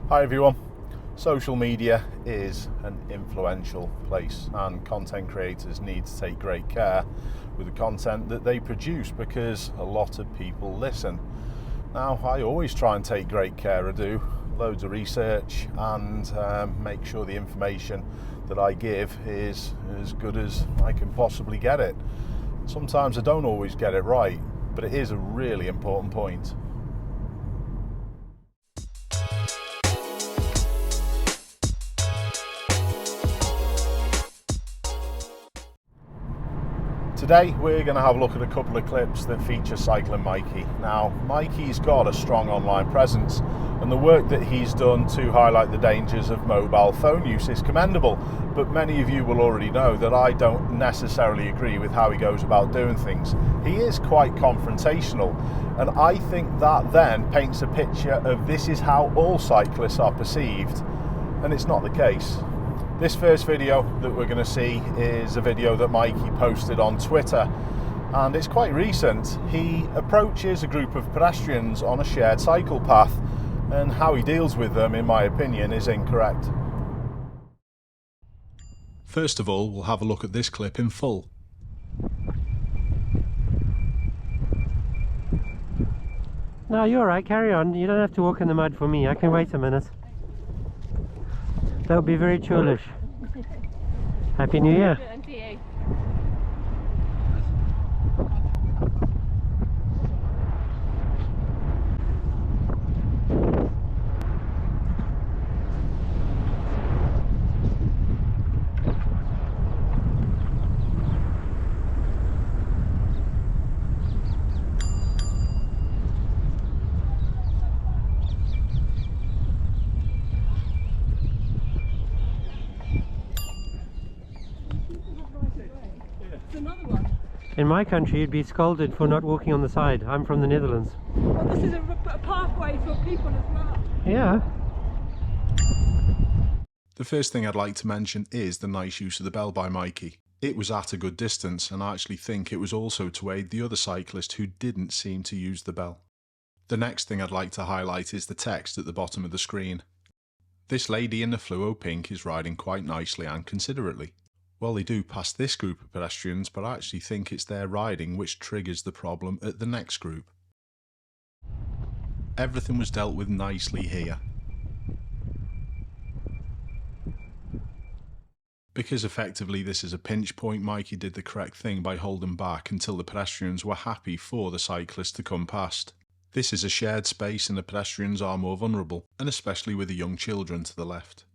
Hi everyone. Social media is an influential place and content creators need to take great care with the content that they produce because a lot of people listen. Now, I always try and take great care. I do loads of research and make sure the information that I give is as good as I can possibly get it. Sometimes I don't always get it right, but it is a really important point. Today we're going to have a look at a couple of clips that feature Cycling Mikey. Now, Mikey's got a strong online presence and the work that he's done to highlight the dangers of mobile phone use is commendable, but many of you will already know that I don't necessarily agree with how he goes about doing things. He is quite confrontational, and I think that then paints a picture of this is how all cyclists are perceived, and it's not the case. This first video that we're going to see is a video that Mikey posted on Twitter, and it's quite recent. He approaches a group of pedestrians on a shared cycle path, and how he deals with them, in my opinion, is incorrect. First of all, we'll have a look at this clip in full. No, you're alright, carry on. You don't have to walk in the mud for me. I can wait a minute. That would be very churlish. Happy New Year. And to you. Another one. In my country, you'd be scolded for not walking on the side. I'm from the Netherlands. Well, this is a pathway for people as well. Yeah. The first thing I'd like to mention is the nice use of the bell by Mikey. It was at a good distance, and I actually think it was also to aid the other cyclist who didn't seem to use the bell. The next thing I'd like to highlight is the text at the bottom of the screen. This lady in the fluo pink is riding quite nicely and considerately. Well, they do pass this group of pedestrians, but I actually think it's their riding which triggers the problem at the next group. Everything was dealt with nicely here. Because effectively this is a pinch point, Mikey did the correct thing by holding back until the pedestrians were happy for the cyclist to come past. This is a shared space and the pedestrians are more vulnerable, and especially with the young children to the left.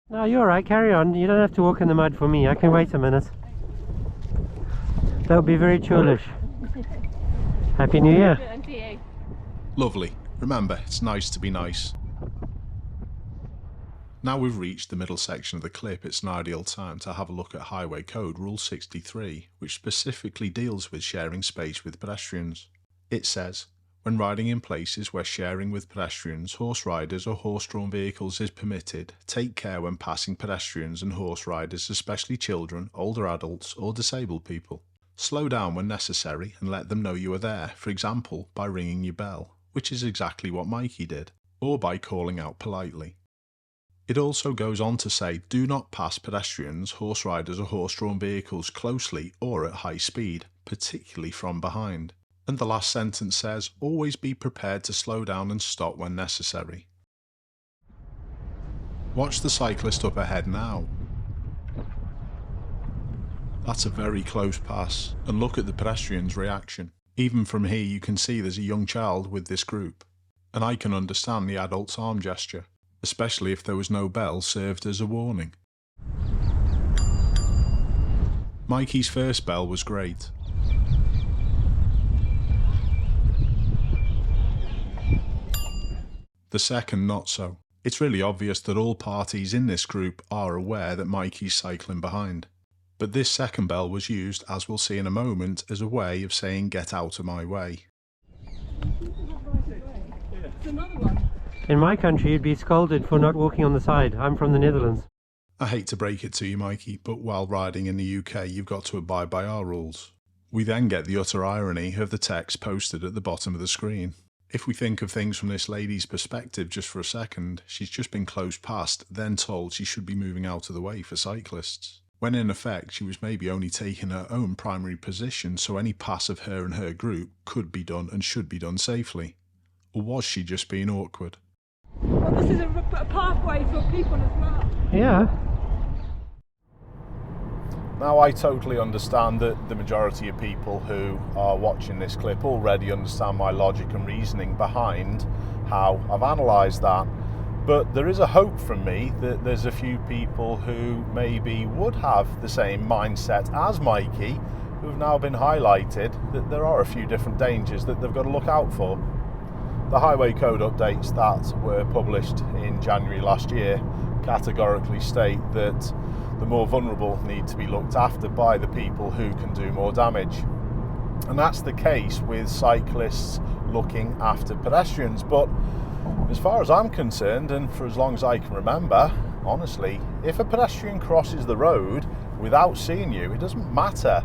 No, you're alright, carry on. You don't have to walk in the mud for me. I can wait a minute. That would be very churlish. Happy New Year. And to you. Lovely. Remember, it's nice to be nice. Now we've reached the middle section of the clip, it's an ideal time to have a look at Highway Code Rule 63, which specifically deals with sharing space with pedestrians. It says, when riding in places where sharing with pedestrians, horse riders or horse-drawn vehicles is permitted, take care when passing pedestrians and horse riders, especially children, older adults or disabled people. Slow down when necessary and let them know you are there, for example by ringing your bell, which is exactly what Mikey did, or by calling out politely. It also goes on to say do not pass pedestrians, horse riders or horse-drawn vehicles closely or at high speed, particularly from behind. And the last sentence says, always be prepared to slow down and stop when necessary. Watch the cyclist up ahead now. That's a very close pass, and look at the pedestrian's reaction. Even from here you can see there's a young child with this group, and I can understand the adult's arm gesture, especially if there was no bell served as a warning. Mikey's first bell was great. The second not so. It's really obvious that all parties in this group are aware that Mikey's cycling behind. But this second bell was used, as we'll see in a moment, as a way of saying get out of my way. Another one. In my country, you'd be scolded for not walking on the side. I'm from the Netherlands. I hate to break it to you, Mikey, but while riding in the UK, you've got to abide by our rules. We then get the utter irony of the text posted at the bottom of the screen. If we think of things from this lady's perspective just for a second, she's just been closed past, then told she should be moving out of the way for cyclists, when in effect she was maybe only taking her own primary position, so any pass of her and her group could be done and should be done safely. Or was she just being awkward? Well, this is a pathway for people as well. Yeah. Now, I totally understand that the majority of people who are watching this clip already understand my logic and reasoning behind how I've analysed that. But there is a hope from me that there's a few people who maybe would have the same mindset as Mikey, who've now been highlighted that there are a few different dangers that they've got to look out for. The Highway Code updates that were published in January last year categorically state that the more vulnerable need to be looked after by the people who can do more damage. And that's the case with cyclists looking after pedestrians. But as far as I'm concerned, and for as long as I can remember, honestly, if a pedestrian crosses the road without seeing you, it doesn't matter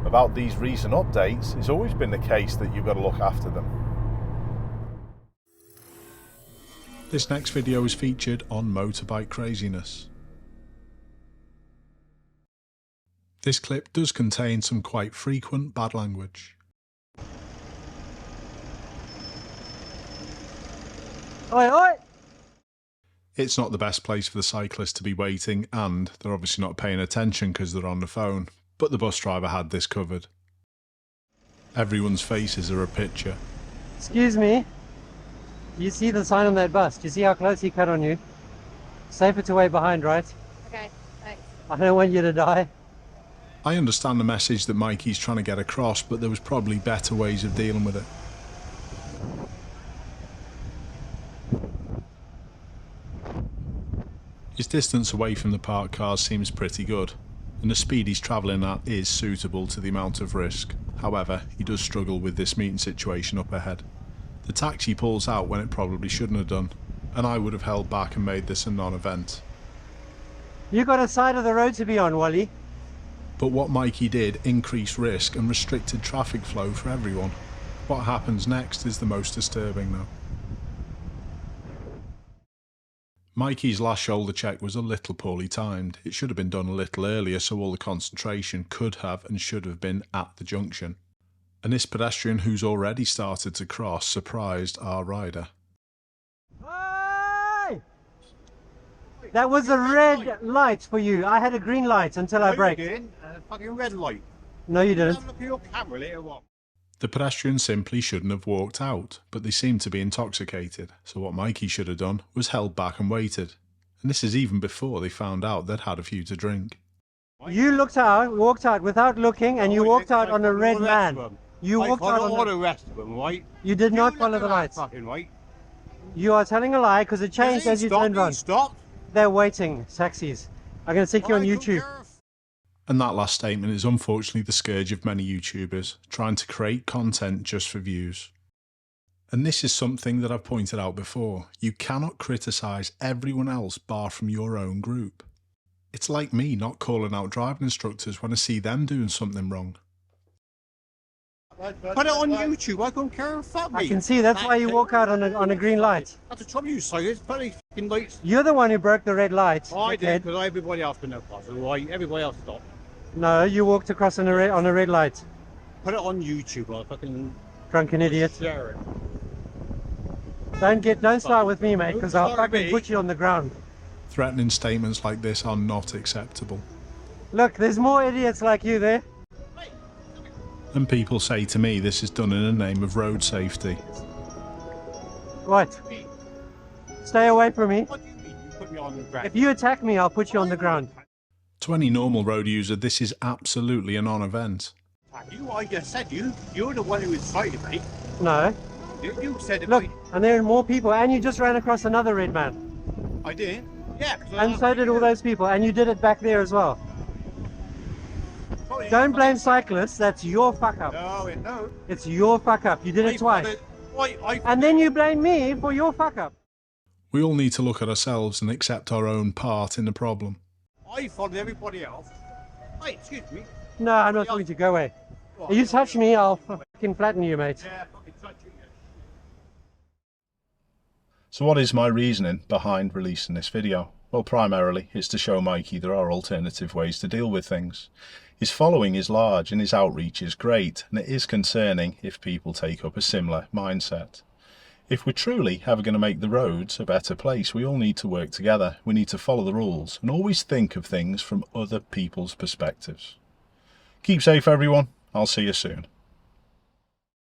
about these recent updates. It's always been the case that you've got to look after them. This next video is featured on motorbike craziness. This clip does contain some quite frequent bad language. Oi, oi! It's not the best place for the cyclist to be waiting, and they're obviously not paying attention because they're on the phone, but the bus driver had this covered. Everyone's faces are a picture. Excuse me. Do you see the sign on that bus? Do you see how close he cut on you? Safer to wait behind, right? Okay, thanks. I don't want you to die. I understand the message that Mikey's trying to get across, but there was probably better ways of dealing with it. His distance away from the parked cars seems pretty good, and the speed he's travelling at is suitable to the amount of risk. However, he does struggle with this meeting situation up ahead. The taxi pulls out when it probably shouldn't have done, and I would have held back and made this a non-event. You got a side of the road to be on, Wally. But what Mikey did increased risk and restricted traffic flow for everyone. What happens next is the most disturbing though. Mikey's last shoulder check was a little poorly timed. It should have been done a little earlier so all the concentration could have and should have been at the junction. And this pedestrian who's already started to cross surprised our rider. Hey! That was a red light for you. I had a green light until I braked. Fucking red light. No, you didn't. Have a look at your camera later on. The pedestrian simply shouldn't have walked out, but they seemed to be intoxicated, so what Mikey should have done was held back and waited. And this is even before they found out they'd had a few to drink. You walked out without looking, and you walked out on a red man. You walked out all on the rest of them, right? You did not follow the lights. Fucking right. You are telling a lie because it changed as you turned around. Stop. They're waiting, taxis. I'm going to stick you on YouTube. And that last statement is unfortunately the scourge of many YouTubers, trying to create content just for views. And this is something that I've pointed out before. You cannot criticise everyone else bar from your own group. It's like me not calling out driving instructors when I see them doing something wrong. Put it on YouTube. I don't care. Fuck me. I can see, that's why you walk out on a green light. That's the trouble, you say. Put these fucking lights. You're the one who broke the red light. I did, dickhead. because everybody else didn't know. Right? Everybody else stopped. No, you walked across on a red light. Put it on YouTube. I fucking Drunken idiot. share it. Don't start with me, mate, because I'll Sorry, fucking mate. put you on the ground. Threatening statements like this are not acceptable. Look, there's more idiots like you there. And people say to me this is done in the name of road safety. What? Stay away from me. What do you mean? You put me on the ground. If you attack me, I'll put you on the ground. To any normal road user, this is absolutely a non-event. I just said you're the one who incited me. No. You said it. Look, and there are more people, and you just ran across another red man. I did. Yeah. And so did all those people, and you did it back there as well. Don't blame cyclists, that's your fuck up. No. It's your fuck up, you did it twice. And then you blame me for your fuck up. We all need to look at ourselves and accept our own part in the problem. I followed everybody else. Hey, excuse me. No, I'm not going to go away. If you touch me, I'll fucking flatten you, mate. Yeah, fucking touch you. So what is my reasoning behind releasing this video? Well, primarily it's to show Mikey there are alternative ways to deal with things. His following is large and his outreach is great, and it is concerning if people take up a similar mindset. If we're truly ever going to make the roads a better place, we all need to work together. We need to follow the rules and always think of things from other people's perspectives. Keep safe, everyone. I'll see you soon.